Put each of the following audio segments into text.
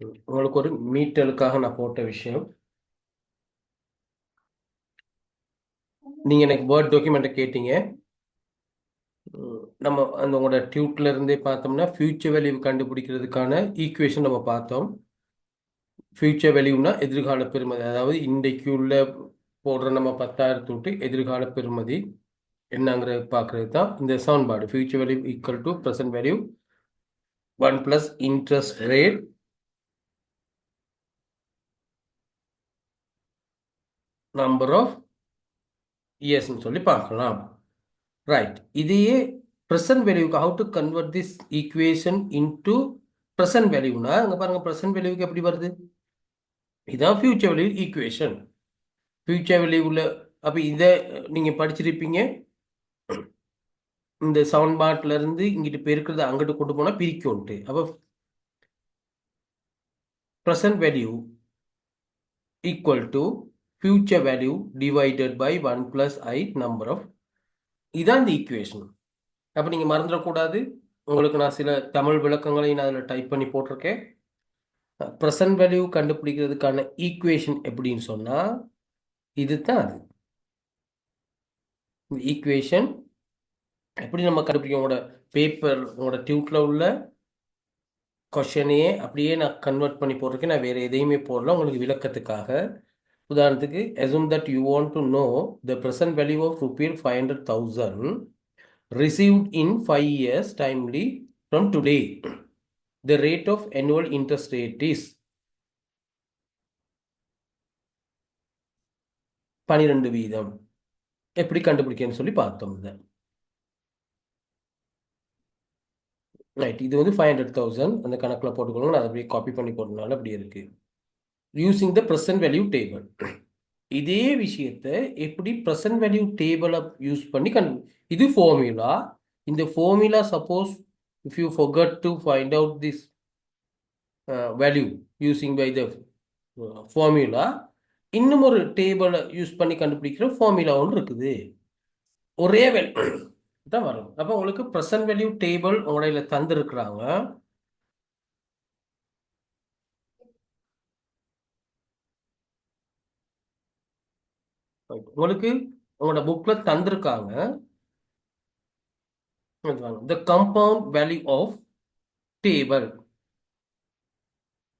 உங்களுக்கு ஒரு மீட்டலுக்காக நான் போட்ட விஷயம். நீங்க எனக்கு வேர்ட் டாக்குமெண்ட்டை கேட்டீங்க. நம்ம அந்த உங்களோட டியூட்ல இருந்தே பார்த்தோம்னா ஃபியூச்சர் வேல்யூ கண்டுபிடிக்கிறதுக்கான ஈக்குவேஷன் நம்ம பார்த்தோம். ஃபியூச்சர் வேல்யூனா எதிர்கால பெறுமதி, அதாவது இன்றைக்கு உள்ள போடுற நம்ம 10,000 விட்டு எதிர்கால பெறுமதி என்னங்கிறது பார்க்கறது தான் இந்த சமன்பாடு. Future value equal to present value 1 + interest rate number of இயர்ஸ்ன்னு சொல்லி பார்க்கலாம். ரைட். இதையே ப்ரெசன்ட் வேல்யூக்கு how to convert this equation into ப்ரெசன்ட் வேல்யூனா அங்கே பாருங்க, ப்ரெசன்ட் வேல்யூக்கு எப்படி வருது? இதுதான் future value equation. Future value உள்ள அப்போ இதை நீங்கள் படிச்சிருப்பீங்க. இந்த சமன்பாட்டில் இருந்து இங்கிட்டு பெருக்கிறத அங்கிட்டு கொண்டு போனால் பிரிக்கும்ட்டு. அப்போ present value equal to future value divided by 1 + I number of. இதான் இந்த ஈக்குவேஷன். அப்போ நீங்கள் மறந்துடக்கூடாது. உங்களுக்கு நான் சில தமிழ் விளக்கங்களையும் நான் அதில் டைப் பண்ணி போட்டிருக்கேன். ப்ரெசன்ட் வேல்யூ கண்டுபிடிக்கிறதுக்கான ஈக்குவேஷன் எப்படின்னு சொன்னால் இது தான் அது. இந்த ஈக்குவேஷன் எப்படி நம்ம கண்டுபிடிக்கும்? உங்களோட பேப்பர், உங்களோட டியூட்டில் உள்ள கொஷனையே அப்படியே நான் கன்வெர்ட் பண்ணி போட்டிருக்கேன். நான் வேறு எதையுமே போடல உங்களுக்கு விளக்கத்துக்காக. உதாரணத்துக்கு, assume that you want to know the present value of ₹500,000 received in 5 years timely from today. The rate of annual interest rate is 12%. எப்படி கண்டுபிடிக்கன்னு சொல்லி பார்த்தோம். ரைட். இது வந்து 500,000 அந்த கணக்கில் போட்டுக்கணும். நான் அதை அப்படியே காப்பி பண்ணி போட்டதுனால அப்படி இருக்கு. Using the present value table. இதே விஷயத்தை எப்படி ப்ரெசன்ட் வேல்யூ டேபிளை யூஸ் பண்ணி இது ஃபார்முலா. இந்த formula suppose if you forget to find out this value using by the formula, இன்னும் ஒரு டேபிளை யூஸ் பண்ணி கண்டுபிடிக்கிற ஃபார்முலா ஒன்று இருக்குது. ஒரே வேல்யூ தான் வரும். அப்போ உங்களுக்கு ப்ரெசன்ட் வேல்யூ டேபிள் உங்களை தந்துருக்குறாங்க. உங்களுக்கு உங்களோட புக்ல தந்திருக்காங்க. த கம்பவுண்ட் வேல்யூ ஆஃப் டேபிள்.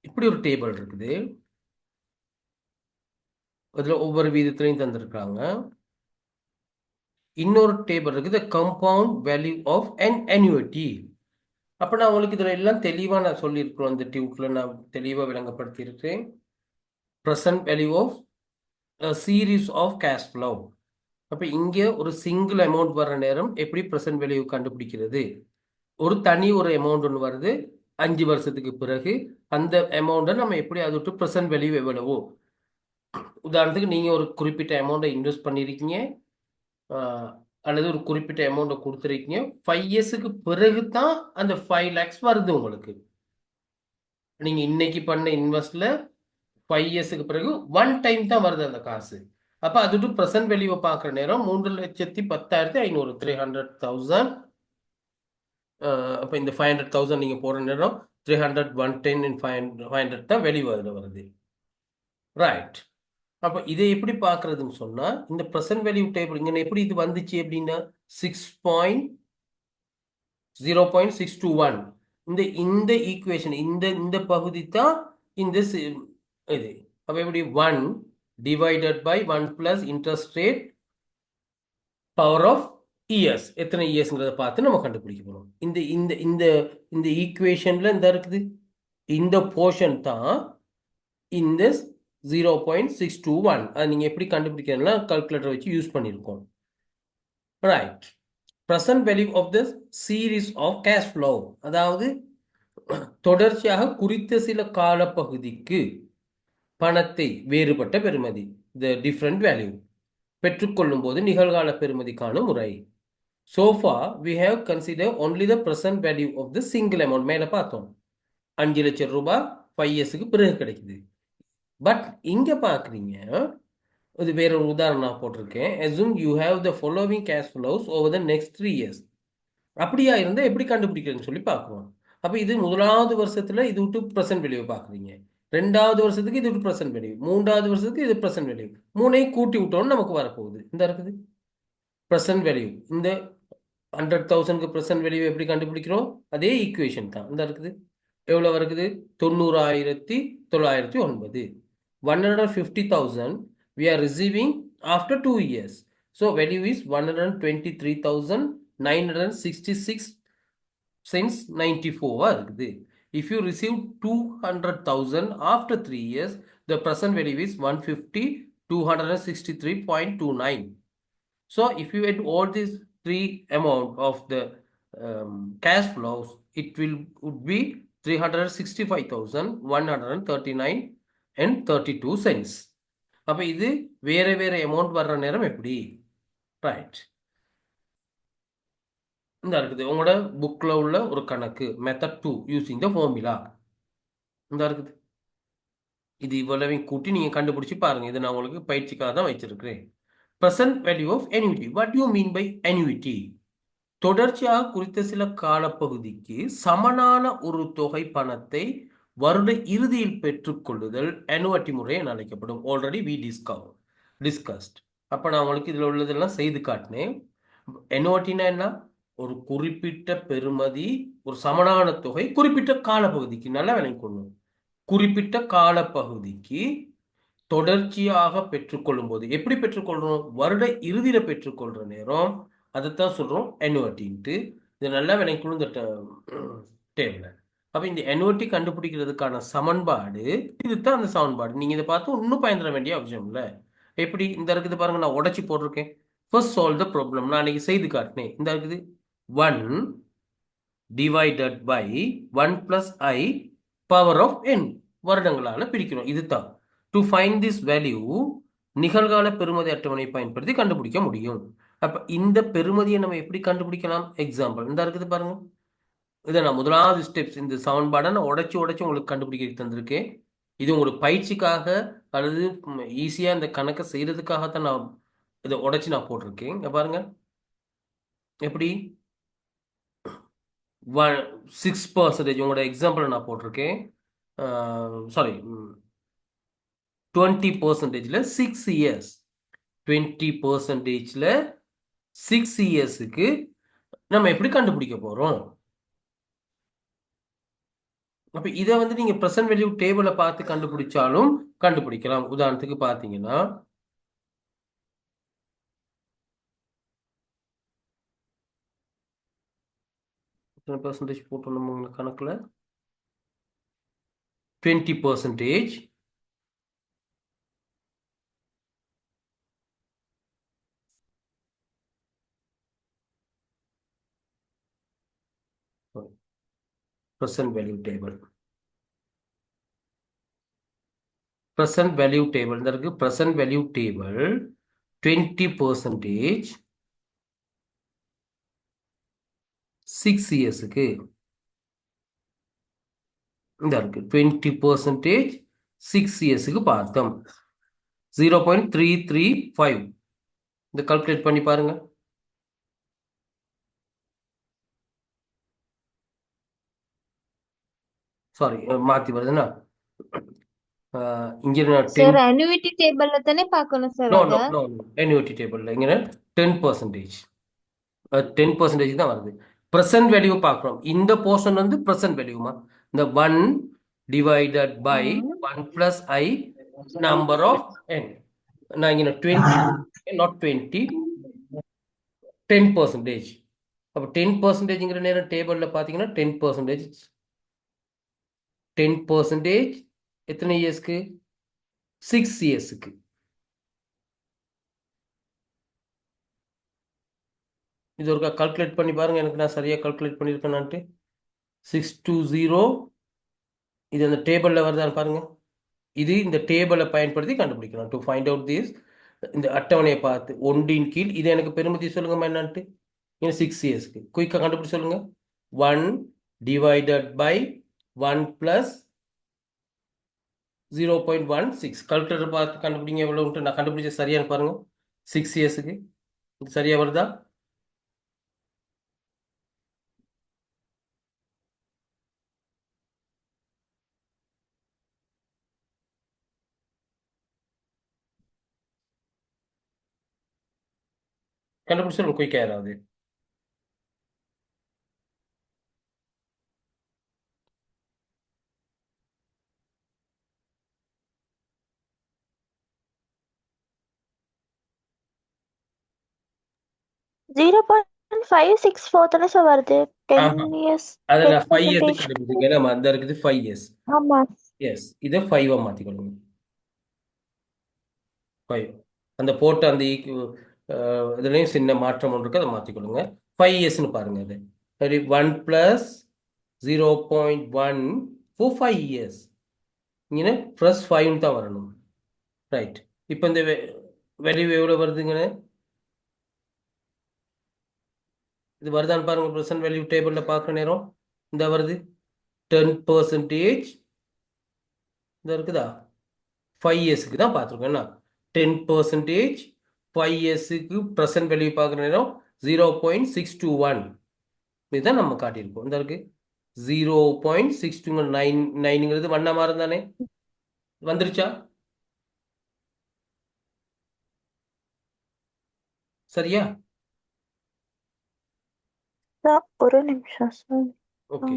இப்படி ஒரு டேபிள் இருக்குது. அதுல ஒவ்வொரு வீதத்திலையும் தந்திருக்காங்க. இன்னொரு டேபிள் இருக்குது, compound value of an annuity. அப்ப நான் உங்களுக்கு இதுல எல்லாம் தெளிவா நான் சொல்லியிருக்கிறோம். அந்த டியூட்ல நான் தெளிவா விளங்கப்படுத்தி இருக்கேன். Present value of series of cash flow. அப்ப இங்க ஒரு சிங்கிள் அமௌண்ட் வர்ற நேரம் எப்படி ப்ரெசன்ட் வேல்யூ கண்டுபிடிக்கிறது? ஒரு அமௌண்ட் ஒன்று வருது 5 வருஷத்துக்கு பிறகு. அந்த அமௌண்ட்டை நம்ம எப்படி அது விட்டு ப்ரெசன்ட் வேல்யூ எவ்வளவோ, உதாரணத்துக்கு நீங்கள் ஒரு குறிப்பிட்ட அமௌண்ட்டை இன்வெஸ்ட் பண்ணியிருக்கீங்க, அல்லது ஒரு குறிப்பிட்ட அமௌண்ட்டை கொடுத்துருக்கீங்க. 5 இயர்ஸுக்கு பிறகு தான் அந்த 5 lakhs வருது உங்களுக்கு. நீங்கள் இன்னைக்கு பண்ண இன்வெஸ்ட்ல 5 இயர்ஸுக்கு பிறகு 1 டைம் தான் வருது அந்த காசு. அப்போ அது விட்டு ப்ரெசன்ட் வேல்யூவை பார்க்குற நேரம் 3,10,500 300,000. அப்போ இந்த 500,000 நீங்கள் போகிற நேரம் 300 110 and 500 தான் வெளியே வருது. ரைட். அப்போ இதை எப்படி பார்க்கறதுன்னு சொன்னால், இந்த ப்ரெசன்ட் வேல்யூ டேபிள் இங்கே எப்படி இது வந்துச்சு அப்படின்னா 0.621. இந்த இந்த ஈக்குவேஷன் இந்த இந்த பகுதி தான் இந்த இது. அப்போ எப்படி 1 divided by 1 + interest rate power of years. எத்தனை இயர்ஸ்ங்கிறத பார்த்து நம்ம கண்டுபிடிக்க போகிறோம். இந்த இந்த இந்த இந்த ஈக்குவேஷனில் இந்த இருக்குது, இந்த போர்ஷன் தான் இந்த 0.621. அது நீங்கள் எப்படி கண்டுபிடிக்கிறதுனா கால்குலேட்டர் வச்சு யூஸ் பண்ணியிருக்கோம். Right. Present value of the series of cash flow, அதாவது தொடர்ச்சியாக குறித்த சில காலப்பகுதிக்கு பணத்தை வேறுபட்ட பெறுமதி, த டிஃப்ரெண்ட் வேல்யூ பெற்றுக்கொள்ளும் போது நிகழ்கால பெறுமதிக்கான முறை. So far we have considered only the present value of the single amount. மேலே பார்த்தோம் 5 லட்சம் ரூபாய் 5 இயர்ஸுக்கு பிறகு கிடைக்குது. பட் இங்கே பார்க்குறீங்க, இது வேற ஒரு உதாரணம் நான் போட்டிருக்கேன். assume you have the following cash flows over the next 3 years. அப்படியா இருந்தால் எப்படி கண்டுபிடிக்கிறதுன்னு சொல்லி பார்க்குறோம். அப்போ இது முதலாவது வருஷத்துல இது விட்டு ப்ரெசன்ட் வேல்யூ பார்க்குறீங்க, ரெண்டாவது வருஷத்துக்கு இது விட்டு ப்ரெசன்ட் வேல்யூ, மூன்றாவது வருஷத்துக்கு இது ப்ரெசன்ட் வேல்யூ, மூணையும் கூட்டி விட்டோம்னு நமக்கு வரப்போகுது. இந்த இருக்குது ப்ரெசன்ட் வேல்யூ. இந்த 100,000க்கு ப்ரெசன்ட் வேல்யூ எப்படி கண்டுபிடிக்கிறோம்? அதே ஈக்குவேஷன் தான். இந்த இருக்குது எவ்வளோ வருது? 90,909. 150,000 we are receiving after 2 years. So value is 123,966 cents 94 இருக்குது. If you receive 200,000 after 3 years, the present value is 150,263.29. So if you add all these three amount of the cash flows, it would be 365,139 and 32 cents. அப்ப இது வேற வேற amount வர்ற நேரம் எப்படி? Right, இந்த இருக்குது உங்களோட புக்ல உள்ள ஒரு கணக்கு மெத்தட் 2 யூசிங் த ஃபார்முலா. இந்த இருக்குது இது இவ்வளவையும் கூட்டி நீங்க கண்டுபிடிச்சு பாருங்க. இது நான் உங்களுக்கு பயிற்சிக்காக தான் வச்சிருக்கிறேன். present value of annuity. What do you mean by annuity? தொடர்ச்சியாக குறித்த சில காலப்பகுதிக்கு சமனான ஒரு தொகை பணத்தை வருட இறுதியில் பெற்றுக்கொள்ளுதல் annuity முறை என அழைக்கப்படும். Already we discussed. அப்போ நான் உங்களுக்கு இதில் உள்ளதெல்லாம் செய்து காட்டினேன். annuityனா என்ன? ஒரு குறிப்பிட்ட பெறுமதி, ஒரு சமனான தொகை குறிப்பிட்ட காலப்பகுதிக்கு, நல்லா விளங்கிக்கொள்ளணும், குறிப்பிட்ட காலப்பகுதிக்கு தொடர்ச்சியாக பெற்றுக்கொள்ளும் போது எப்படி பெற்றுக்கொள்றோம்? வருட இறுதியில பெற்றுக்கொள்ற நேரம், அதைத்தான் சொல்றோம் annuityன்ட்டு. இது நல்லா விளங்கிக்கணும் இந்த டேபிள். அப்ப இந்த annuity கண்டுபிடிக்கிறதுக்கான சமன்பாடு இதுதான். அந்த சமன்பாடு நீங்க இதை பார்த்து இன்னும் பயந்துட வேண்டிய அவசியம் இல்லை. எப்படி இந்த இருக்குது பாருங்க, நான் உடைச்சி போட்டிருக்கேன். First solve the problem. நான் அன்னைக்கு செய்து காட்டினேன். இந்த இருக்குது 1 divided by 1 plus I power of n வருடங்களால பிரிக்கிறோம். இதுதான் டு ஃபைண்ட் திஸ் வேல்யூ. நிகழ்கால பெறுமதி அட்டவணை பயன்படுத்தி கண்டுபிடிக்க முடியும். அப்ப இந்த பெறுமதியை நம்ம எப்படி கண்டுபிடிக்கலாம்? எக்ஸாம்பிள் இந்த இருக்குது பாருங்க. இதை நான் முதலாவது ஸ்டெப்ஸ் இந்த சமன்பாடை நான் உடைச்சு உங்களுக்கு கண்டுபிடிக்க தந்திருக்கேன். இது உங்களுக்கு பயிற்சிக்காக அல்லது ஈஸியா இந்த கணக்கை செய்யறதுக்காகத்தான் நான் இதை உடைச்சு நான் போட்டிருக்கேன். இங்க பாருங்க எப்படி 6% உங்களோட எக்ஸாம்பிள் நான் போட்டிருக்கேன். சாரி 20%ல 6 இயர்ஸ், 20%ல 6 இயர்ஸுக்கு நம்ம எப்படி கண்டுபிடிக்க போறோம்? அப்ப இதை வந்து நீங்க பிரசன்ட் வேல்யூ டேபிளை பார்த்து கண்டுபிடிச்சாலும் கண்டுபிடிக்கலாம். உதாரணத்துக்கு பார்த்தீங்கன்னா பெர்சன்டேஜ் போட்டோம் நம்ம கணக்குல 20%. present value table. present value table இந்த இருக்கு. present value table 20% 6 இயர்ஸுக்கு இந்த இருக்கு. 20% 6 இயர்ஸுக்கு பார்த்தோம். 0.335 இந்த கால்குலேட் பண்ணி பாருங்க. சாரி மாத்தி வருதுன்னா இங்க சார் annuity டேபிள்ல தானே பார்க்கணும் சார் நோ அத? நோ நோ நோ annuity டேபிள்ல இங்க 10%. 10% தான் வருது. பிரசன்ட் வேல்யூ பார்க்குறோம். இந்த போர்ஷன் வந்து பிரசன்ட் வேல்யூமா? இந்த 1 divided by 1 plus i number of n. நான் இங்க 20 நாட் 20 10%. அப்போ 10%ங்கிற நேரம் டேபிள்ல பார்த்தீங்கன்னா 10%. 10% எத்தனை இயர்ஸ்க்கு? 6 இயர்ஸுக்கு. இது ஒரு கால்குலேட் பண்ணி பாருங்க, எனக்கு நான் சரியா கால்குலேட் பண்ணியிருக்கேனான்ட்டு. 620 இது அந்த டேபிளில் வருதான்னு பாருங்க. இது இந்த டேபிளை பயன்படுத்தி கண்டுபிடிக்கலாம். டு ஃபைண்ட் அவுட் திஸ், இந்த அட்டவணையை பார்த்து ஒன்றின் கீழ் இது எனக்கு பெருமதி சொல்லுங்கம்மா என்னன்ட்டு. இன்னும் 6 இயர்ஸ்க்கு குயிக்காக கண்டுபிடிச்சு சொல்லுங்க. 1 டிவைடட் பை 1 பிளஸ் 0.16 கால்குலேட்டர் பார்த்து கண்டுபிடிங்க எவ்வளோன்ட்டு. நான் கண்டுபிடிச்ச சரியானு பாருங்க. 6 இயர்ஸுக்கு சரியா வருதா? கண்டுபிடிச்சு குயிக்காக யாராவது. Zero point five six four தானே சார் வருது? டென் ஆஹா இயர்ஸ் அதில் 10 5 இயர்ஸ் பர்சன்டேஜ். கண்டுபிடிச்சிங்க. நம்ம அந்த இருக்குது 5 இயர்ஸ். ஆமா. எஸ், இதை 5 மாற்றிக்கொள்ளுங்க. 5 அந்த போட்ட அந்த இதுலேயும் சின்ன மாற்றம் ஒன்று இருக்கு, அதை மாற்றிக்கொள்ளுங்க. 5 இயர்ஸ்னு பாருங்க. அது சரி, 1 + 0.1 for 5 இயர்ஸ். இங்கே ப்ளஸ் 5 தான் வரணும். ரைட். இப்போ இந்த வேல்யூ எவ்வளோ வருதுங்கன்னு இது வருதான்னு பாருங்க. ப்ரெசன்ட் வேல்யூ டேபிளில் பார்க்குற நேரம் இந்த வருது 10%. இந்த இருக்குதா? 5 இயர்ஸுக்கு தான் பார்த்துருக்கோம். என்ன 10%, 5 இயர்ஸுக்கு ப்ரெசன்ட் வேல்யூ பார்க்குற நேரம் 0.621 இதுதான் நம்ம காட்டியிருக்கோம். இந்த இருக்கு 0.629 வண்ண மாறும் தானே? வந்துருச்சா? சரியா? சார் ஒரு நிமிஷம் சார். ஓகே.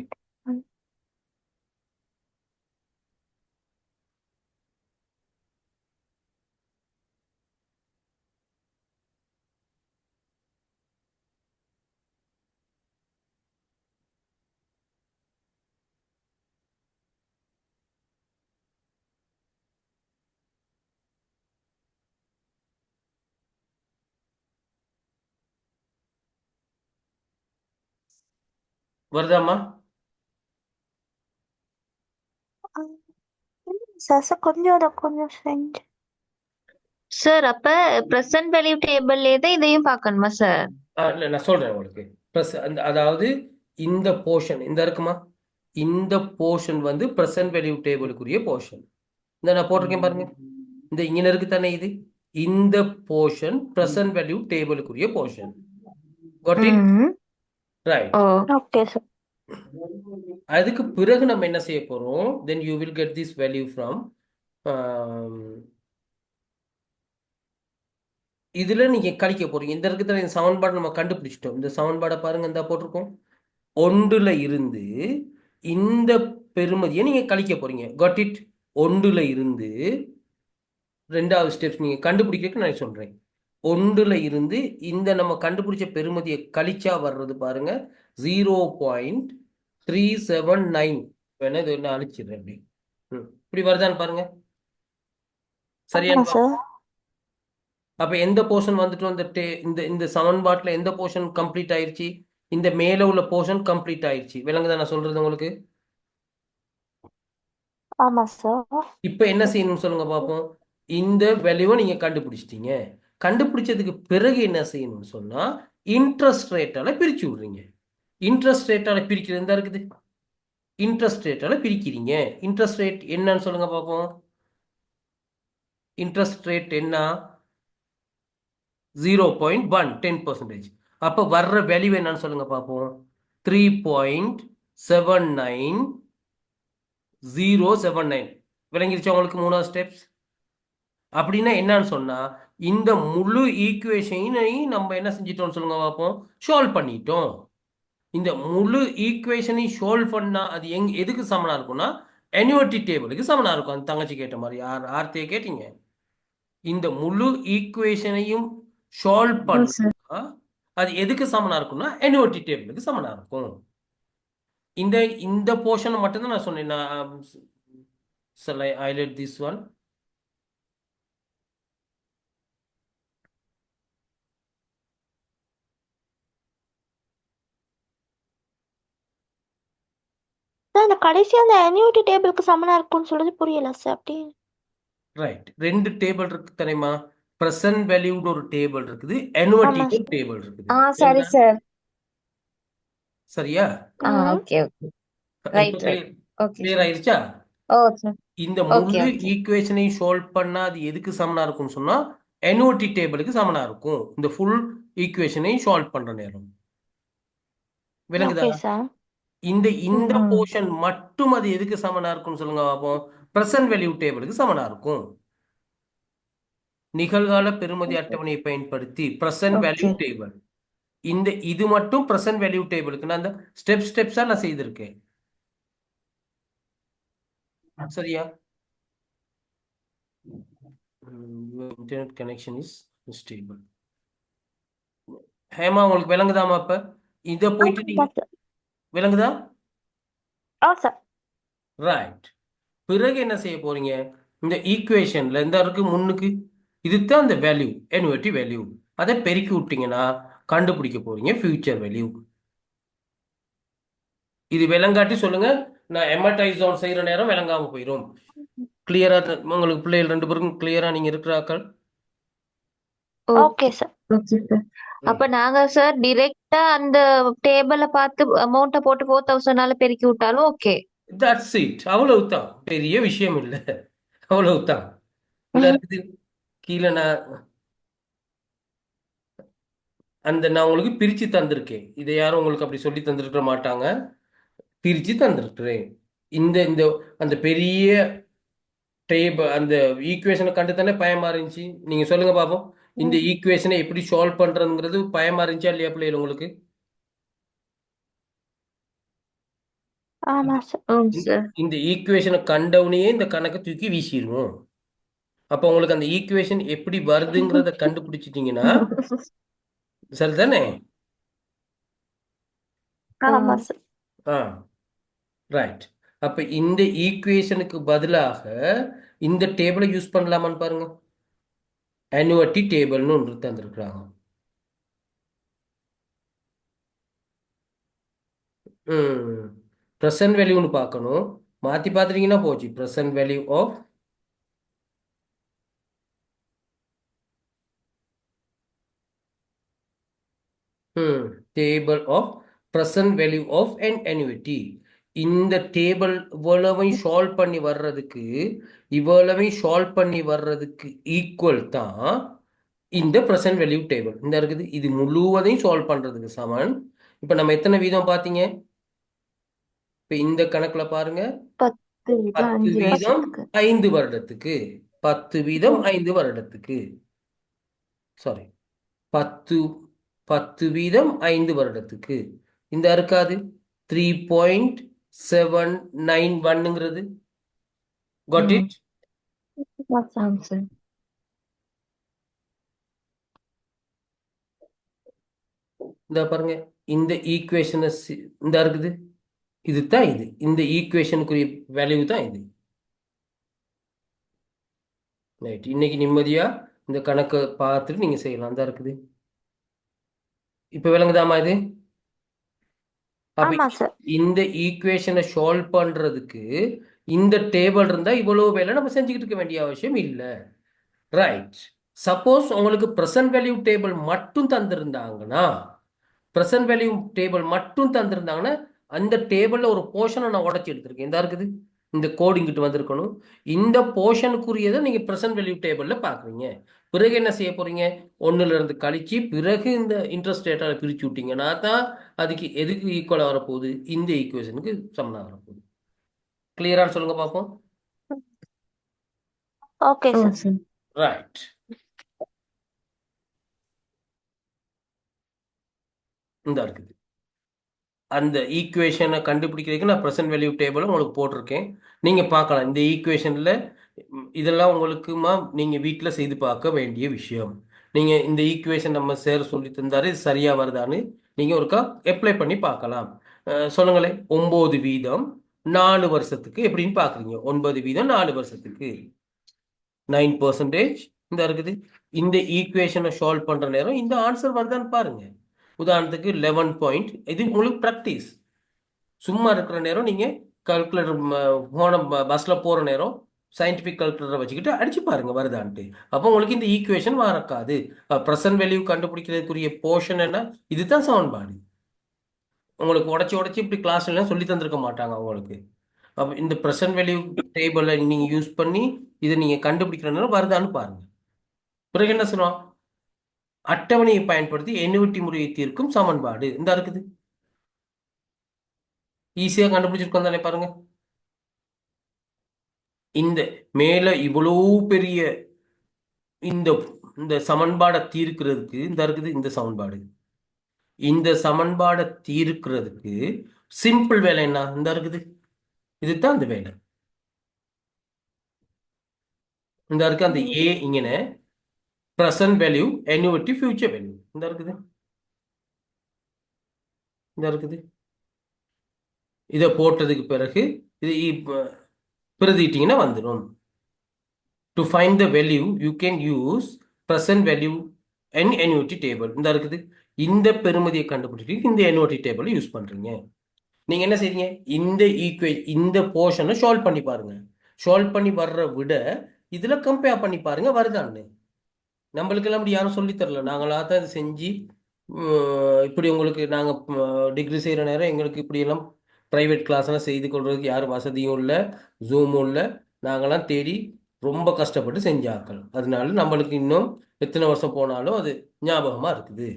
வருதாம்மா? சார் கொஞ்சம் செஞ்சு. சார் அப்ப பிரசன்ட் வேல்யூ டேபிள்லே தான் இதையும் பார்க்கணுமா சார்? இல்லை, நான் சொல்கிறேன் உங்களுக்கு. ப்ளஸ் அதாவது இந்த போர்ஷன் இந்த இருக்குமா, இந்த போர்ஷன் வந்து ப்ரெசன்ட் வேல்யூ டேபிளுக்குரிய போர்ஷன். இந்த நான் போட்டிருக்கேன் பாருங்க. இந்த இங்கே இருக்கு தானே இது. இந்த போர்ஷன் ப்ரெசன்ட் வேல்யூ டேபிளுக்குரிய portion. Got it? Right. Okay sir. அதுக்கு பிறகு நம்ம என்ன செய்ய போறோம்? Then you will get this value from இதுல நீங்க கழிக்க போறீங்க. இந்த இருக்கிற இந்த சமன்பாடு நம்ம கண்டுபிடிச்சிட்டோம். இந்த சமன்பாடை பாருங்க, இந்த போட்டிருக்கோம். ஒன்றுல இருந்து இந்த பெருமதியை நீங்க கழிக்க போறீங்க. Got it? ஒன்றுல இருந்து ரெண்டாவது ஸ்டெப்ஸ் நீங்க கண்டுபிடிக்க நான் சொல்றேன். ஒன்றுல இருந்து இந்த நம்ம கண்டுபிடிச்ச பெருமதியை கழிச்சா வர்றது பாருங்க 0.379. வேணா இது நான் அழிச்சிடுறேன். அப்படி இப்படி வருதான்னு பாருங்க. சரியா? சார். அப்ப எந்த போர்ஷன் வந்துட்டு இந்த இந்த சமன்பாட்டில் எந்த போர்ஷன் கம்ப்ளீட் ஆயிருச்சு? இந்த மேல உள்ள போர்ஷன் கம்ப்ளீட் ஆயிருச்சு. விளங்குதா நான் சொல்றது உங்களுக்கு? ஆமா சார். இப்ப என்ன செய்யணும்னு சொல்லுங்க பார்ப்போம். இந்த வேல்யூவை நீங்க கண்டுபிடிச்சிட்டீங்க. கண்டுபிடிச்சதுக்கு பிறகு என்ன செய்யணும்னு சொன்னா இன்ட்ரெஸ்ட் ரேட்டால பிரிச்சு விடுறீங்க. இன்ட்ரெஸ்ட் ரேட்டால பிரிக்கிறது தான் இருக்குது. இன்ட்ரெஸ்ட் ரேட்டால பிரிக்கிறீங்க. இன்ட்ரெஸ்ட் ரேட் என்னன்னு சொல்லுங்க பார்ப்போம். இன்ட்ரெஸ்ட் ரேட் என்ன? 0.1 10%. அப்போ வர்ற வேல்யூ என்னன்னு சொல்லுங்க பார்ப்போம். 3.79079. விளங்கிருச்சா உங்களுக்கு? மூணாவது ஸ்டெப்ஸ். அப்படின்னா என்னன்னு சொன்னா இந்த முழு ஈக்குவேஷனையும் நம்ம என்ன செஞ்சிட்டோம்னு சொல்லுங்க பார்ப்போம். சால்வ் பண்ணிட்டோம். இந்த முழு ஈக்குவேஷனையும் சால்வ் பண்ணா அது எதுக்கு சமனா இருக்கும்னா annuity டேபிளுக்கு சமனா இருக்கும். அந்த தங்கச்சி கேட்ட மாதிரி ஆர்த்தியை கேட்டீங்க. இந்த முழு ஈக்குவேஷனையும் சால்வ் பண்ணா அது எதுக்கு சமனா இருக்கும்னா annuity டேபிளுக்கு சமனா இருக்கும். இந்த இந்த போர்ஷனை மட்டும்தான் நான் சொன்னேன். shall I highlight this one? Sir அந்த கடைசி அந்த annuity டேபிளுக்கு சமனா இருக்கும்னு சொல்றது புரியல சார். அப்படி ரைட். ரெண்டு டேபிள் இருக்கு தெரியுமா? பிரசன்ட் வேல்யூன்னு ஒரு டேபிள் இருக்குது, annuity ஒரு டேபிள் இருக்குது. சரி சார். சரியா? Okay okay. Right right. Okay. Clear ஆயிருச்சா? சார். இந்த முழு ஈக்குவேஷனை சால்வ் பண்ணா அது எதுக்கு சமனா இருக்கும்னு சொன்னா annuity டேபிளுக்கு சமனா இருக்கும். இந்த ஃபுல் ஈக்குவேஷனை சால்வ் பண்ற நேரம். விளங்குதா? இந்த இந்த போர்ஷன் மட்டும் அது எதுக்கு சமனா இருக்கும்னு சொல்லுங்க பார்ப்போம். பிரசன்ட் வேல்யூ டேபிளுக்கு சமனா இருக்கும். நிகழ்கால பெறுமதி அட்டவணையை பயன்படுத்தி ப்ரெசன்ட் வேல்யூ ஓகே டேபிள். இது மட்டும் ப்ரெசன்ட் வேல்யூ டேபிளுக்கு நான் அந்த ஸ்டெப்ஸா நான் செய்திருக்கேன். சரியா? Internet connection is stable. Hema உங்களுக்கு விளங்குதாமா? அப்ப இத போயிட்டு நீங்க சார். விளங்குதா? சார். ரைட். பிறகு என்ன செய்ய போறீங்க? இந்த ஈக்குவேஷன்ல இந்த இருக்கு முன்னுக்கு, இதுதான் அந்த வேல்யூ, annuity வேல்யூ. அதை பெருக்கி விட்டீங்கன்னா கண்டுபிடிக்க போறீங்க ஃபியூச்சர் வேல்யூ. இது விளங்காட்டி சொல்லுங்க, நான் எமர்டைசோன் செய்யற நேரம் விளங்காம போயிடும். கிளியரா உங்களுக்கு பிள்ளைகள் 2 பேருக்கும் கிளியரா நீங்க இருக்கிறாக்கள்? Okay sir. Okay sir. அப்ப நாங்க சார் டிரெக்டா அந்த டேபிள பார்த்து அமௌண்ட்டை போட்டு 4000 பெருக்கி விட்டாலும் ஓகே. That's it. அவ்வளவுதான், பெரிய விஷயம் இல்லை, அவ்வளவுதான். இந்த இருக்குது கீழே நான் உங்களுக்கு பிரிச்சு தந்திருக்கேன். இதை யாரும் உங்களுக்கு அப்படி சொல்லி தந்திருக்க மாட்டாங்க, பிரிச்சு தந்திருக்கிறேன். இந்த இந்த அந்த பெரிய அந்த ஈக்குவேஷனை கண்டு தானே பயமா இருந்துச்சு. நீங்க சொல்லுங்க பாப்போம், இந்த ஈக்குவேஷனை எப்படி சால்வ் பண்றதுங்கிறது பயமா இருந்துச்சா இல்லையா பிள்ளைகள் உங்களுக்கு? ஆமா சார். சார். இந்த ஈக்குவேஷனை கண்டவுனையே இந்த கணக்கை தூக்கி வீசிடுவோம். அப்போ உங்களுக்கு அந்த ஈக்குவேஷன் எப்படி வருதுங்கிறத கண்டுபிடிச்சிட்டீங்கன்னா சரிதானே? ஆமா சார். ஆ, ரைட். அப்ப இந்த ஈக்குவேஷனுக்கு பதிலாக இந்த டேபிளை யூஸ் பண்ணலாமான்னு பாருங்க. annuity டேபிள்னு ஒன்று தந்திருக்கிறாங்க. ப்ரெசன்ட் வேல்யூன்னு பார்க்கணும். மாற்றி பார்த்துட்டீங்கன்னா போச்சு. Present value of table of present value of an annuity. இந்த டேபிள் இவ்வளவையும் சால்வ் பண்ணி வர்றதுக்கு ஈக்குவல் தான் இந்த ப்ரெசன்ட் வேல்யூ டேபிள். இந்த இருக்குது, இது முழுவதையும் சால்வ் பண்றதுக்கு சமன். இப்போ நம்ம எத்தனை வீதம் பார்த்தீங்க? இப்போ இந்த கணக்குல பாருங்க, 10 10 5 வீதம் வருஷத்துக்கு 5 வருடத்துக்கு. 10 வீதம் 5 வருடத்துக்கு. சாரி, 10 10 வீதம் 5 வருடத்துக்கு. இந்த இருக்காது 3.791ங்கிறது. Got it? ஆமாம் சார். இந்த பாருங்க, இந்த ஈக்குவேஷனை இந்த இருக்குது, இதுதான் இது. இந்த ஈக்குவேஷனுக்குரிய வேல்யூ தான் இது. ரைட். இன்னைக்கு நிம்மதியா இந்த கணக்கை பார்த்துட்டு நீங்க செய்யலாம். தான் இருக்குது. இப்ப விளங்குதாமா இது? அப்ப ஆமா சார். இந்த ஈக்குவேஷனை சால்வ் பண்றதுக்கு இந்த டேபிள் இருந்தா இவ்வளவு வேலை நம்ம செஞ்சுக்கிட்டு இருக்க வேண்டிய அவசியம் இல்லை. ரைட். சப்போஸ் உங்களுக்கு ப்ரெசன்ட் வேல்யூ டேபிள் மட்டும் தந்திருந்தாங்கன்னா அந்த டேபிள்ல ஒரு போர்ஷனை நான் உடைச்சி எடுத்திருக்கேன். இந்த இருக்குது, இந்த கோடு இங்கிட்டு வந்திருக்கணும். இந்த போர்ஷனுக்குரியதை நீங்க ப்ரெசன்ட் வேல்யூ டேபிள்ல பாக்குறீங்க. பிறகு என்ன செய்ய போறீங்க? 1ல இருந்து கழிச்சு பிறகு இந்த இன்ட்ரெஸ்ட் ரேட்டால பிரிச்சு விட்டீங்கன்னா தான் அதுக்கு எதுக்கு ஈக்குவலா வரப்போகுது? இந்த ஈக்குவேஷனுக்கு சமனா வரப்போகுது. கிளியரான்னு சொல்லுங்க பார்ப்போம். Okay sir. ரைட். இந்த இருக்குது, அந்த ஈக்குவேஷனை கண்டுபிடிக்கிறதுக்கு நான் ப்ரெசன்ட் வேல்யூ டேபிளும் உங்களுக்கு போட்டிருக்கேன். நீங்க பார்க்கலாம். இந்த ஈக்குவேஷன்ல இதெல்லாம் உங்களுக்குமா நீங்க வீட்டில் செய்து பார்க்க வேண்டிய விஷயம். நீங்க இந்த ஈக்குவேஷன் நம்ம சேர சொல்லி தந்தாரு, இது சரியா வருதான்னு நீங்க ஒருக்கா அப்ளை பண்ணி பார்க்கலாம். சொல்லுங்களேன், 9 வீதம் 4 வருஷத்துக்கு எப்படின்னு பாக்குறீங்க? 9 வீதம் 4 வருஷத்துக்கு 9%. இந்த இருக்குது, இந்த ஈக்குவேஷனை சால்வ் பண்ற நேரம் இந்த ஆன்சர் வருதான்னு பாருங்க. உதாரணத்துக்கு 11 பாயிண்ட். இது உங்களுக்கு ப்ராக்டிஸ். சும்மா இருக்கிற நேரம் நீங்க கால்குலேட்டர் போன பஸ்ல போற நேரம் சயின்டிபிக் கால்குலேட்டரை வச்சுக்கிட்டு அடிச்சு பாருங்க வருதான்ட்டு. அப்போ உங்களுக்கு இந்த ஈக்குவேஷன் வரக்காது. ப்ரெசன்ட் வேல்யூ கண்டுபிடிக்கிறதுக்குரிய போர்ஷன் என்ன? இதுதான் சமன்பாடு. உங்களுக்கு உடச்சி இப்படி கிளாஸ்ல சொல்லி தந்திருக்க மாட்டாங்க உங்களுக்கு. அப்போ இந்த ப்ரெசன்ட் வேல்யூ டேபிளை நீங்க யூஸ் பண்ணி இதை நீங்க கண்டுபிடிக்கிற நேரம் வருதான்னு பாருங்க. பிறகு என்ன சொல்லுவோம்? அட்டவணையை பயன்படுத்தி எண்ணுவட்டி முறையை தீர்க்கும் சமன்பாடு இந்த இருக்குது. ஈஸியா கண்டுபிடிச்சிருக்கோம் தானே? பாருங்க, இந்த மேல இவ்வளவு பெரிய இந்த இந்த சமன்பாடை தீர்க்கிறதுக்கு இந்த இருக்குது இந்த சமன்பாடு. இந்த சமன்பாடை தீர்க்கிறதுக்கு சிம்பிள் வேலை என்ன இந்த இருக்குது, இதுதான் அந்த வேலை. இந்த இருக்கு அந்த ஏ இங்கே present value annuity future value இந்த இருக்குது, இந்த இருக்குது. இதை போட்டதுக்கு பிறகு இது பிரதிட்டீங்கன்னா வந்துடும். To find the value you can use present value and annuity table இந்த இருக்குது. இந்த பெறுமதியை கண்டுபிடிக்க இந்த annuity டேபிளை யூஸ் பண்றீங்க. நீங்க என்ன செய்றீங்க, இந்த போர்ஷனை சால்வ் பண்ணி பாருங்க. சால்வ் பண்ணி வர்ற விட இதுல கம்பேர் பண்ணி பாருங்க வருதான்னு. நம்மளுக்கெல்லாம் அப்படி யாரும் சொல்லி தரல, நாங்களாக தான் இது செஞ்சு இப்படி உங்களுக்கு நாங்கள் டிகிரி செய்கிற நேரம் எங்களுக்கு இப்படியெல்லாம் ப்ரைவேட் கிளாஸ்லாம் செய்து கொள்றதுக்கு யாரும் வசதியும் இல்லை, ஜூமும் இல்லை. நாங்களாம் தேடி ரொம்ப கஷ்டப்பட்டு செஞ்சாக்கள். அதனால நம்மளுக்கு இன்னும் எத்தனை வருஷம் போனாலும் அது ஞாபகமாக இருக்குது.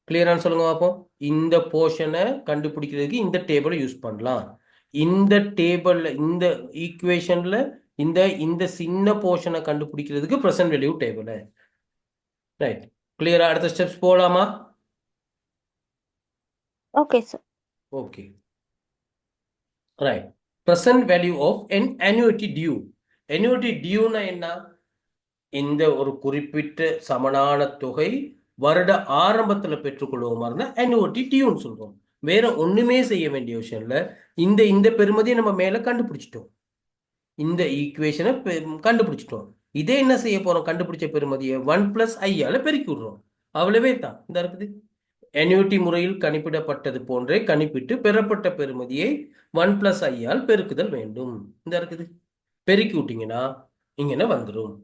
கிளியரானு சொல்லுங்க பார்ப்போம். இந்த போர்ஷனை கண்டுபிடிக்கிறதுக்கு இந்த டேபிளை யூஸ் பண்ணலாம். இந்த டேபிளில் இந்த ஈக்குவேஷனில் இந்த இந்த சின்ன போர்ஷனை கண்டுபிடிக்கிறதுக்கு ப்ரெசன்ட் வேல்யூ டேபிள். ரைட், கிளியரா? அடுத்த ஸ்டெப்ஸ் போகலாமா? Okay sir. Okay, right. Present value of an annuity due. annuity டியூனா என்ன? இந்த ஒரு குறிப்பிட்ட சமனான தொகை வருட ஆரம்பத்தில் பெற்றுக்கொள்வோமா இருந்தால் annuity டியூன்னு சொல்றோம். வேற ஒண்ணுமே செய்ய வேண்டிய விஷயம் இல்லை. இந்த இந்த பெறுமதியை நம்ம மேல கண்டுபிடிச்சிட்டோம், இந்த ஈக்குவேஷனை கண்டுபிடிச்சிட்டோம். இதே என்ன செய்ய போறோம், கண்டுபிடிச்ச பெறுமதியை 1 + i பெருக்கி விடுறோம். அவ்வளவே தான் இந்த இருக்குது. annuity முறையில் கணிப்பிடப்பட்டது போன்றே கணிப்பிட்டு பெறப்பட்ட பெறுமதியை 1 + i பெருக்குதல் வேண்டும். இந்த இருக்குது. பெருக்கி விட்டீங்கன்னா இங்கே வந்துடும்.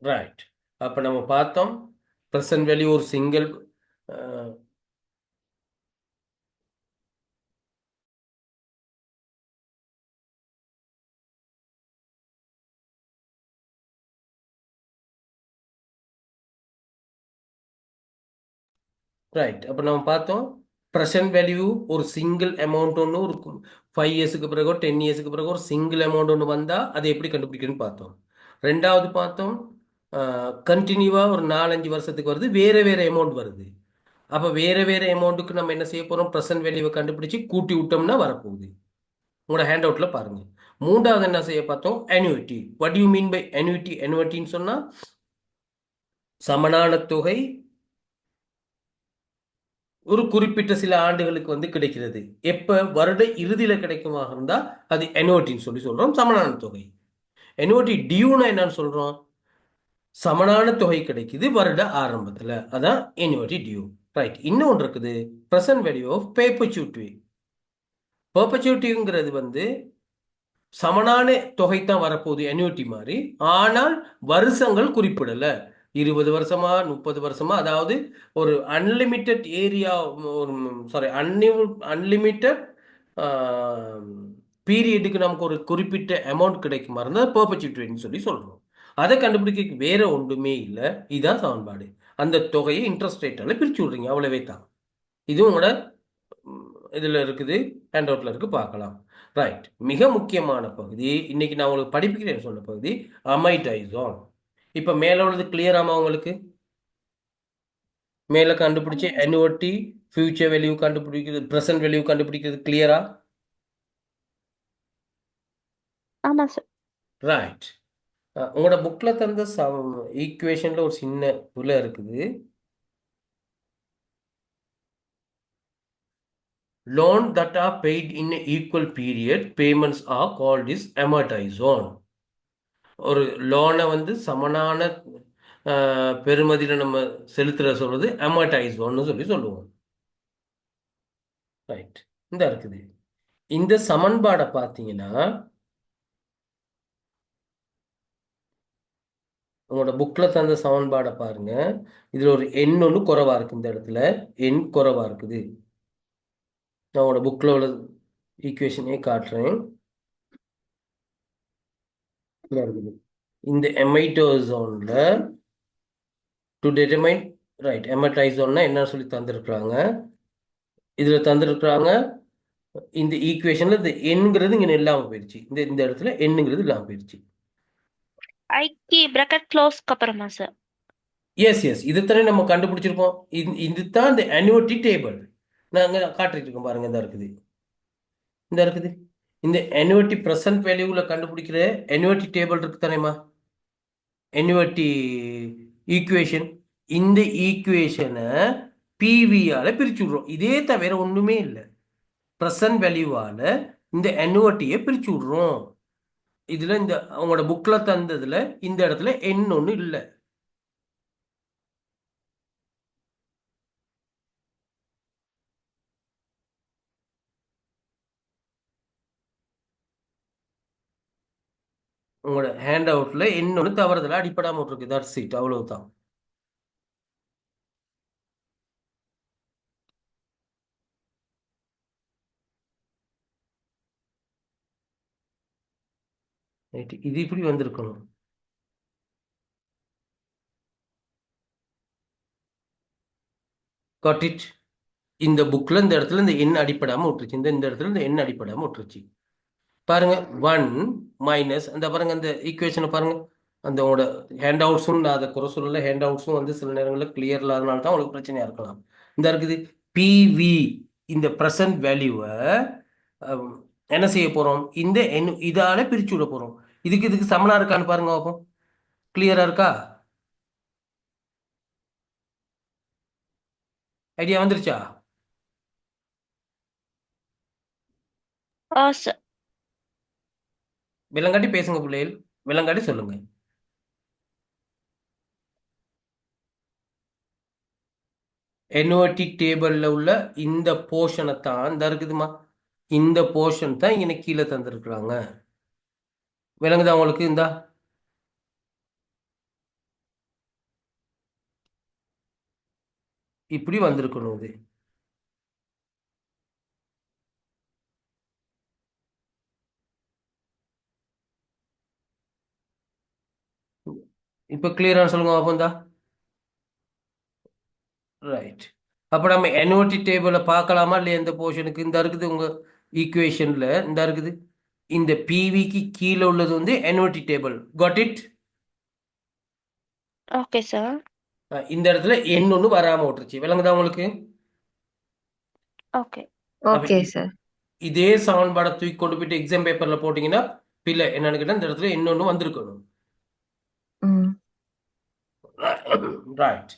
ரைட், அப்ப நம்ம பார்த்தோம் ப்ரெசன்ட் வேல்யூ ஒரு சிங்கிள் ரைட். அப்போ நம்ம பார்த்தோம் ப்ரெசன்ட் வேல்யூ ஒரு சிங்கிள் அமௌண்ட் ஒன்று ஒரு 5 இயர்ஸுக்கு பிறகு 10 இயர்ஸுக்கு பிறகு ஒரு சிங்கிள் அமௌண்ட் ஒன்று வந்தால் அதை எப்படி கண்டுபிடிக்கணும்னு பார்த்தோம். ரெண்டாவது பார்த்தோம் கண்டினியூவாக ஒரு 4-5 வருஷத்துக்கு வருது, வேறு வேறு அமௌண்ட் வருது. அப்போ வேறு வேறு அமௌண்ட்டுக்கு நம்ம என்ன செய்ய போகிறோம், ப்ரெசன்ட் வேல்யூவை கண்டுபிடிச்சி கூட்டி விட்டோம்னா வரப்போகுது. உங்களோட ஹேண்ட் அவுட்டில் பாருங்கள். மூன்றாவது என்ன செய்ய பார்த்தோம், annuity. What you mean by annuity? annuityன்னு சொன்னால் சமனான தொகை ஒரு குறிப்பிட்ட சில ஆண்டுகளுக்கு வந்து கிடைக்கிறது. எப்ப வருட இறுதியில கிடைக்குமாக இருந்தா அது annuityன்னு சொல்லி சொல்றோம், சமனான தொகை. annuity டியூனா என்னன்னு சொல்றோம், சமனான தொகை கிடைக்குது வருட ஆரம்பத்துல, அதான் annuity டியூ. ரைட். இன்னொன்று இருக்குது ப்ரெசன்ட் வேல்யூ ஆஃப் பெர்பெச்சுவிட்டி. பெர்பெச்சுவிட்டிங்கிறது வந்து சமனான தொகை தான் வரப்போகுது annuity மாதிரி, ஆனால் வருஷங்கள் குறிப்பிடல. 20 வருஷமா 30 வருஷமா, அதாவது ஒரு அன்லிமிட்டெட் ஏரியா, ஒரு சாரி அன்லிமிட்டெட் பீரியடுக்கு நமக்கு ஒரு குறிப்பிட்ட அமௌண்ட் கிடைக்குமா இருந்தால் பெர்பெச்சுவிட்டின்னு சொல்லி சொல்றோம். அதை கண்டுபிடிக்க வேற ஒன்றுமே இல்லை, இதுதான் சமன்பாடு. அந்த தொகையை இன்ட்ரெஸ்ட் ரேட்டால பிரிச்சு விடுறீங்க, அவ்வளவே தான். இது உங்களோட இதில் இருக்குது, ஹேண்ட் அவுட்ல இருக்கு, பார்க்கலாம். ரைட். மிக முக்கியமான பகுதி இன்னைக்கு நான் உங்களுக்கு படிப்புக்கிறேன் சொன்ன பகுதி அமைடைசோன். இப்போ மேலே உள்ளது கிளியராமா உங்களுக்கு? மேலே கண்டுபிடிச்ச annuity ஃபியூச்சர் வேல்யூ கண்டுபிடிக்கிறது, ப்ரெசன்ட் வேல்யூ கண்டுபிடிக்கிறது கிளியரா? ஆமா சார். ரைட். உங்களோட புக்ல தந்த ஈக்குவேஷன்ல ஒரு சின்ன புல இருக்குது. Loan that are paid in an equal period, payments are called is amortization. ஒரு லோனை வந்து சமனான பெறுமதியில் நம்ம செலுத்துற சொல்றது amortization சொல்லி சொல்லுவோம். ரைட். இந்த இருக்குது. இந்த சமன்பாடை பார்த்தீங்கன்னா உங்களோட புக்கில் தந்த சமன்பாடை பாருங்க. இதில் ஒரு எண் ஒன்று குறைவா இருக்கு, இந்த இடத்துல எண் குறைவா இருக்குது. நான் உங்களோட புக்கில் உள்ள ஈக்குவேஷனே காட்டுறேன். இருக்குது இந்த எமைட்டோசோன்ல டு டிட்டர்மைன் ரைட். எமடைசோன்னா என்ன சொல்லி தந்திருக்கிறாங்க, இதில் தந்திருக்கிறாங்க இந்த ஈக்குவேஷன்ல இந்த எண்ங்கிறது இங்க இல்லாம போயிடுச்சு. இந்த இடத்துல எண்ணுங்கிறது இல்லாம போயிடுச்சு. ஐக்கு பிராக்கெட் க்ளோஸ்க்கு அப்புறமா சார்? எஸ் எஸ், இதைத்தானே நம்ம கண்டுபிடிச்சிருப்போம். இதுதான் இந்த annuity டேபிள். நான் அங்க காட்டிட்டு இருக்கேன் பாருங்க, இந்த இருக்குது, இந்த இருக்குது. இந்த annuity ப்ரெசன்ட் வேல்யூல கண்டுபிடிக்கிற annuity டேபிள் இருக்கு தானேம்மா, annuity ஈக்குவேஷன். இந்த ஈக்குவேஷனை பிவியால பிரிச்சு விடுறோம். இதே தவிர ஒண்ணுமே இல்லை. ப்ரெசன்ட் வேல்யூவால இந்த annuity-ய பிரிச்சு விடுறோம். இதுல இந்த அவங்களோட புக்ல தந்ததுல இந்த இடத்துல எண் ஒண்ணு இல்லை. உங்களோட ஹேண்ட் அவுட்ல இன்னொன்று தவறுதலா அடிப்படாம விட்டுருக்கு. தட்ஸ் இட், அவ்வளவுதான். ரைட், இது இப்படி வந்திருக்கணும். Got it. இந்த புக்ல இந்த இடத்துல இந்த எண் அடிப்படாம விட்டுருச்சு. இந்த இடத்துல இந்த எண் அடிப்படாம விட்டுருச்சு. பாருங்க, 1 மைனஸ் அந்த பாருங்க அந்த ஈக்குவேஷனை பாருங்க. அந்த உங்களோட ஹேண்ட் அவுட்ஸும், நான் அதை குறை சொல்லல, ஹேண்ட் அவுட்ஸும் வந்து சில நேரங்களில் கிளியர் இல்லாதனால தான் உங்களுக்கு பிரச்சனையா இருக்கலாம். இந்த இருக்குது பிவி, இந்த ப்ரெசன்ட் வேல்யூவை என்ன செய்ய போறோம், இந்த எண் இதால பிரிச்சு விட போறோம். இதுக்கு சமனா இருக்கான்னு பாருங்க பார்ப்போம். கிளியரா இருக்கா? ஐடியா வந்துருச்சா? சார். விலங்காட்டி பேசுங்க பிள்ளைகள், விலங்காட்டி சொல்லுங்க. annuity டேபிள்ல உள்ள இந்த போர்ஷனை தான் இந்த இருக்குதுமா, இந்த போர்ஷன் தான் இங்க கீழே தந்திருக்கிறாங்க. விளங்குதா உங்களுக்கு? இந்த இப்படி வந்திருக்கணும். இது இப்ப கிளியரா சொல்லுங்க பாப்போம். இந்தா ரைட். அப்ப நம்ம annuity டேபிளை பார்க்கலாமா இல்லையா? இந்த போர்ஷனுக்கு இந்த இருக்குது உங்க ஈக்குவேஷன்ல, இந்த இருக்குது இந்த பிவிக்கு கீழே உள்ளது வந்து annuity table. Got it? Okay sir. இந்த இடத்துல எண் ஒண்ணு வராம விட்டுருச்சு. விளங்குதா உங்களுக்கு? ஓகே. அப்ப ஓகே சார். இதே சமன்பாடை தூக்கி கொண்டு போயிட்டு எக்ஸாம் பேப்பர்ல போட்டீங்கன்னா பிள்ளை என்னன்னு கேட்டா இந்த இடத்துல இன்னொன்னு வந்திருக்கணும். ம். Right.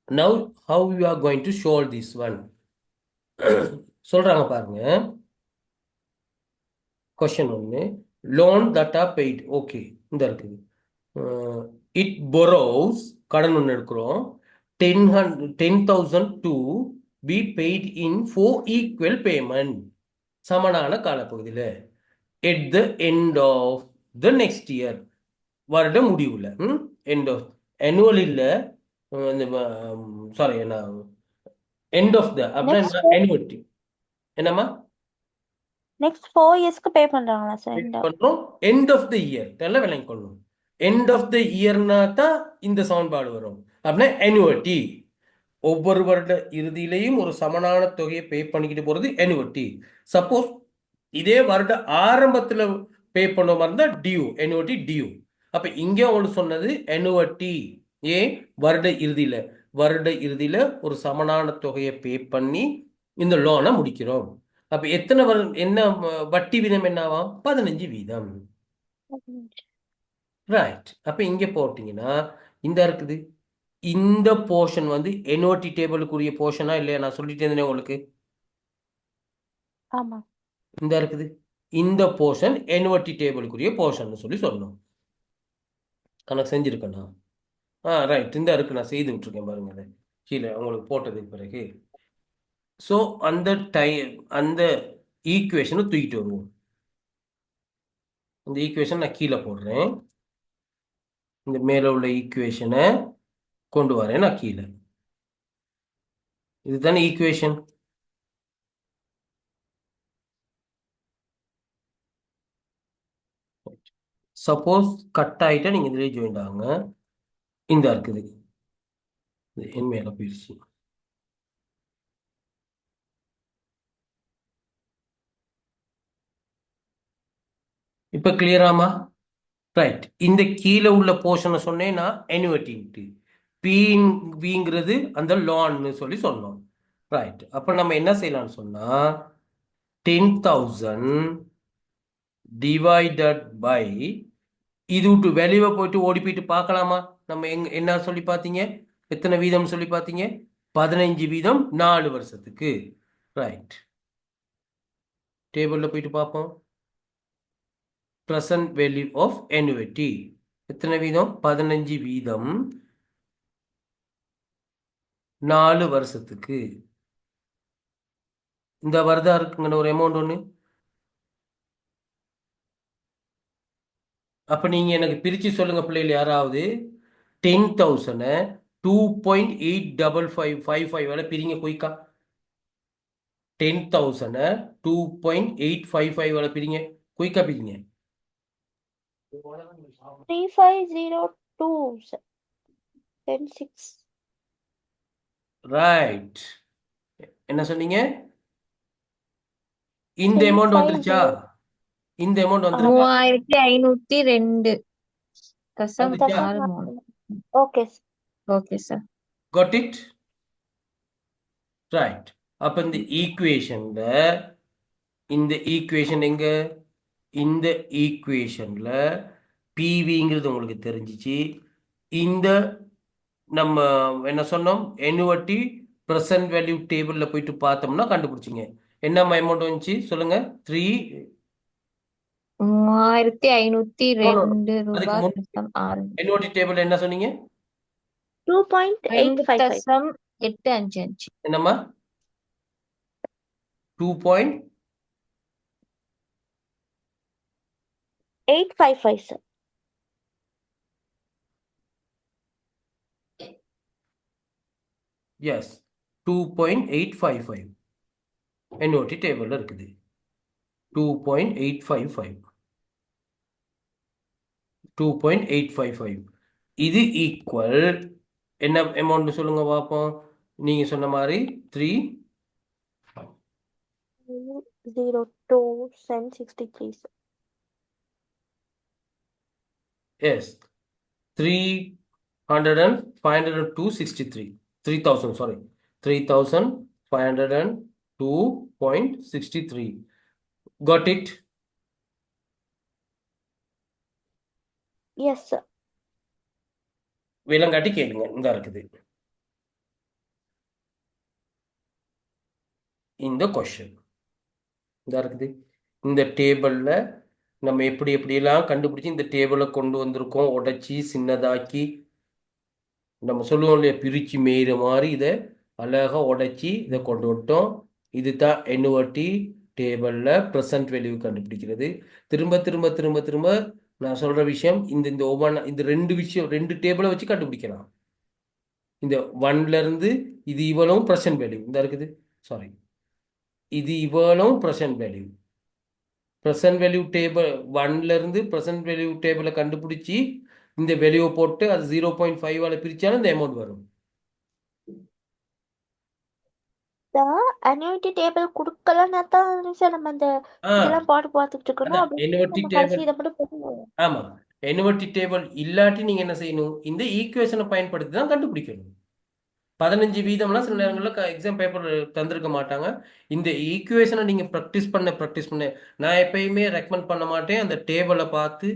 Now how you are going to solve this one? சொல்றாங்க பாருங்க. கொஸ்டின் ஒன்று, loan that R paid. Okay, இந்த இருக்குது. இட் borrows, கடன் ஒன்று எடுக்கிறோம், 10,000 to be paid in 4 equal payment, சமனான காலப்பகுதியில், at the end of the next year, வருட முடிவுல. எண்ட் ஆஃப் annual இல்ல, சாரி, என்ன எண்ட் ஆஃப் த அப்படின்னா annuity. என்னம்மா? நெக்ஸ்ட் 4 இயர்ஸ்க்கு பே பண்றாங்களா சார்? பண்றோம் எண்ட் ஆஃப் த இயர். நல்லா விளங்கிக்கொள்ளணும். எண்ட் ஆஃப் த இயர்னா தான் இந்த சமன்பாடு வரும். அப்படின்னா annuity. ஒவ்வொரு வருட இறுதியிலையும் ஒரு சமனான தொகையை பே பண்ணிக்கிட்டு போறது annuity. சப்போஸ் இதே வருட ஆரம்பத்துல பே பண்ண மாதிரி இருந்தா டியூ, annuity டியூ. அப்ப இங்க உங்களுக்கு சொன்னது annuity. ஏன் வருட இறுதியில ஒரு சமனான தொகையை பே பண்ணி இந்த லோனை முடிக்கிறோம். அப்ப எத்தனை என்ன வட்டி வீதம் என்னவாம்? 15 வீதம். ரைட். அப்ப இங்க போட்டீங்கன்னா இந்த இருக்குது, இந்த போர்ஷன் வந்து annuity டேபிளுக்குரிய போர்ஷனா இல்லையா? நான் சொல்லிட்டு இருந்தேன் உங்களுக்கு. ஆமா. இந்த இருக்குது, இந்த போர்ஷன் annuity டேபிளுக்குரிய போர்ஷன் சொல்லி சொல்லணும். கணக்கு செஞ்சிருக்கேண்ணா. ரைட். இந்த இருக்கு, நான் செய்து விட்டுருக்கேன் பாருங்க, அதை கீழே உங்களுக்கு போட்டதுக்கு பிறகு. ஸோ அந்த ஈக்குவேஷனை தூக்கிட்டு வருவோம். இந்த ஈக்குவேஷன் நான் கீழே போடுறேன். இந்த மேலே உள்ள ஈக்குவேஷனை கொண்டு வரேன் நான் கீழே. இதுதானே ஈக்குவேஷன். சப்போஸ் கட் ஆகிட்டா நீங்கள் இதிலே ஜாயின் ஆகுங்க. இந்த இருக்குது, என் மேலே போயிடுச்சு. இப்ப கிளியராமா? ரைட். இந்த கீழே உள்ள போர்ஷனை சொன்னேன்னா annuity விங்கிறது அந்த லோன்னு சொல்லி சொன்னோம். ரைட். அப்ப நம்ம என்ன செய்யலாம்னு சொன்னா 10,000 டிவைடட் பை இது விட்டு வெளியே போயிட்டு ஓடி போயிட்டு பார்க்கலாமா? நம்ம என்ன சொல்லி பார்த்தீங்க? எத்தனை வீதம் சொல்லி பார்த்தீங்க? 15 வீதம் 4 வருஷத்துக்கு. ரைட். டேபிள்ல போயிட்டு பார்ப்போம். present value of annuity எத்தனை வீதம்? 15 வீதம் 4 வருஷத்துக்கு. இந்த வருதா இருக்குங்க ஒரு அமௌண்ட் ஒன்று. அப்ப நீங்க எனக்கு பிரிச்சு சொல்லுங்க பிள்ளைகள் யாராவது. 10,000 2.85555 பிரிங்க குயிக்கா. 10,000 2.855 பிரிங்க குயிக்கா பிரிங்க. 3502 sir. 106. ரைட். என்ன சொன்னீங்க? இந்த அமௌண்ட் வந்துருச்சா? 350. இந்த அமௌண்ட் வந்துருக்கா? 3502 தசம் வந்துச்சா? 63. Okay sir. Okay sir. Got it? Right. அப்ப இந்த ஈக்குவேஷன்ல இந்த ஈக்குவேஷன் எங்க? இந்த ஈக்குவேஷன்ல பிவிங்கிறது உங்களுக்கு தெரிஞ்சிச்சு. இந்த நம்ம என்ன சொன்னோம்? annuity present value டேபிள்ல போயிட்டு பார்த்தோம்னா கண்டுபிடிச்சிங்க. என்ன அமௌண்ட் வந்துச்சு சொல்லுங்க? 3 3502 அதுக்கு ரூபாய் முன் தசம் 6. annuity டேபிள் என்ன சொன்னீங்க? 2 2.855. தசம் 855. என்னம்மா? 2. 855 sir. எஸ் 2.855 annuity டேபிள்ல இருக்குது. 2.855 2.855 இது ஈக்குவல் என்ன அமௌண்ட் சொல்லுங்க பார்ப்போம். நீங்க சொன்ன மாதிரி 302.63 sir. Yes 3,502.63 3,000 sorry 3,502.63. Got it? Yes sir. விலங்காட்டி கேளுங்க. இந்த இருக்குது இந்த கொஸ்டின். இந்த இருக்குது இந்த டேபிள்ல நம்ம எப்படி எப்படியெல்லாம் கண்டுபிடிச்சி இந்த டேபிளை கொண்டு வந்திருக்கோம். உடைச்சி சின்னதாக்கி நம்ம சொல்லுவோம் இல்லையா, பிரிச்சு மேயிற மாதிரி இதை அழகா உடைச்சி இதை கொண்டு விட்டோம். இதுதான் annuity டேபிள்ல ப்ரெசன்ட் வேல்யூ கண்டுபிடிக்கிறது. திரும்ப திரும்ப திரும்ப திரும்ப நான் சொல்ற விஷயம் இந்த ஒவ்வொரு இந்த ரெண்டு டேபிளை வச்சு கண்டுபிடிக்கலாம். இந்த 1ல இருந்து இது இவ்வளவும் ப்ரெசன்ட் வேல்யூ இந்த இருக்குது. சாரி, இது இவ்வளவும் present value. Present value table 1ல இருந்து ப்ரெசன்ட் வேல்யூ டேபிளை கண்டுபிடிச்சி இந்த வேல்யூவை போட்டு அது 0.5 பிரிச்சாலும் இந்த அமௌண்ட் வரும். The annuity table குடுக்கலன்னா தான் சார் நம்ம அந்த இதெல்லாம் போட்டு பார்த்துட்டு இருக்கணும். அப்படி annuity நம்ம table கடைசி இதை மட்டும் போட்டு ஆமா, annuity டேபிள் இல்லாட்டி நீங்க என்ன செய்யணும்? இந்த ஈக்குவேஷனை பயன்படுத்தி தான் கண்டுபிடிக்கணும். 15 வீதம்லாம் சில நேரங்களில் எக்ஸாம் பேப்பர் தந்திருக்க மாட்டாங்க. இந்த ஈக்குவேஷனை நீங்க ப்ராக்டிஸ் பண்ண நான் எப்பயுமே ரெக்கமெண்ட் பண்ண மாட்டேன் அந்த டேபிளை பார்த்து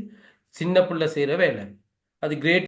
சின்ன பிள்ளை செய்யற வேலை. அது கிரேட்